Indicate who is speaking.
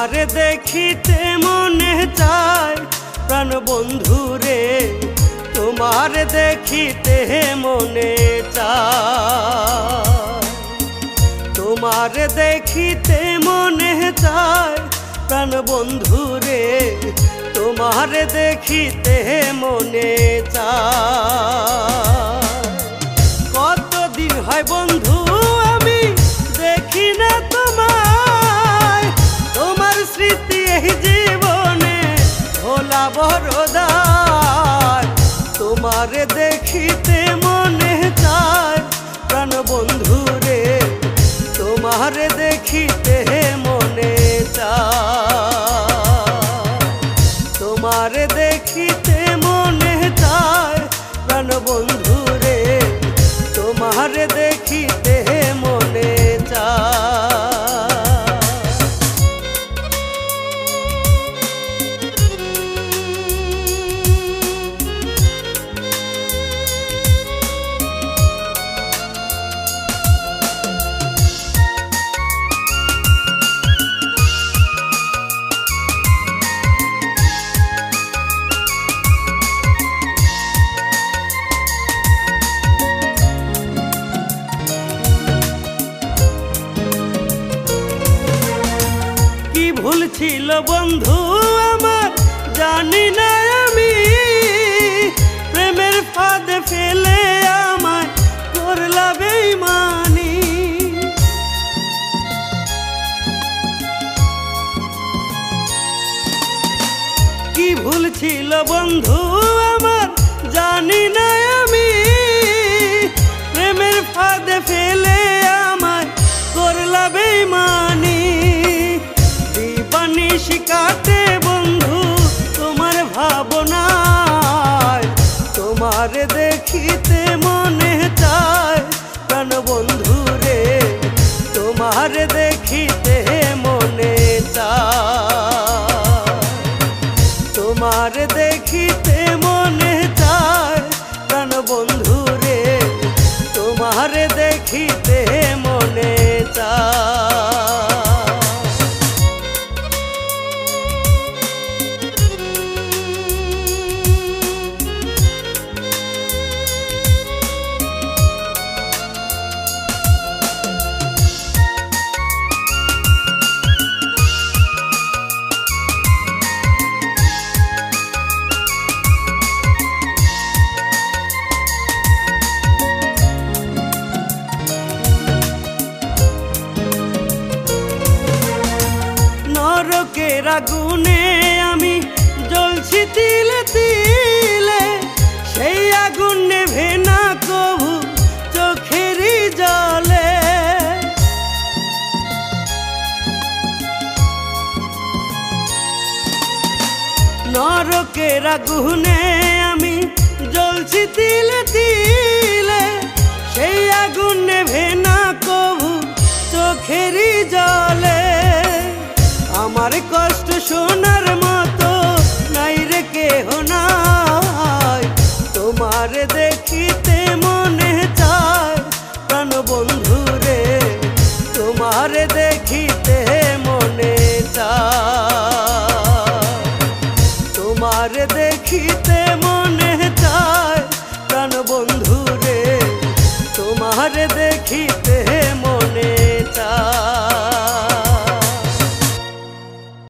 Speaker 1: তোমারে দেখিতে মনে চায় প্রাণ বন্ধু রে, তোমারে দেখিতে মনে চায়, তোমারে দেখিতে মনে চায় প্রাণ বন্ধু রে, তোমারে দেখিতে মনে চায়। কতদিন হয় বন্ধু আমি দেখি না তোমায়, তোমার স্মৃতি এই জীবনে ভোলা বড় দায়। তোমারে দেখিতে মনে চায় প্রাণ বন্ধু রে, তোমারে দেখিতে মনে চায়, তোমারে দেখিতে মনে চায় প্রাণ বন্ধু রে, তোমারে দেখিতে মনে চায়। ভুল ছিল বন্ধু আমার জানি না আমি, প্রেমের ফাঁদে ফেলে আমায় করলা বেঈমানি। কি ভুল ছিল বন্ধু আমার জানি না আমি, প্রেমের ফাঁদে ফেলে আমায় করলা বেঈমানি। কাটে বন্ধু তোমার ভাবনায়, তোমারে দেখিতে মনে চায় প্রাণ বন্ধু রে, তোমারে দেখিতে মনে চায়, তোমারে দেখিতে মনে চায় প্রাণ বন্ধু রে, তোমারে দেখিতে মনে চায়। নরকের আগুনে আমি জ্বলছি তিলে তিলে, সেই আগুন নেভে না কভু চোখেরই জলে। নরকের আগুনে আমি জ্বলছি তিলে তিলে, সেই আগুন নেভে না কভু চোখেরই জলে। আমার কষ্ট শোনার মতো নাই রে কেহ নাই, তোমারে দেখিতে মনে চায় প্রাণ বন্ধু রে, তোমারে দেখিতে মনে চায়, তোমারে দেখিতে মনে চায় প্রাণ বন্ধু রে, তোমারে দেখিতে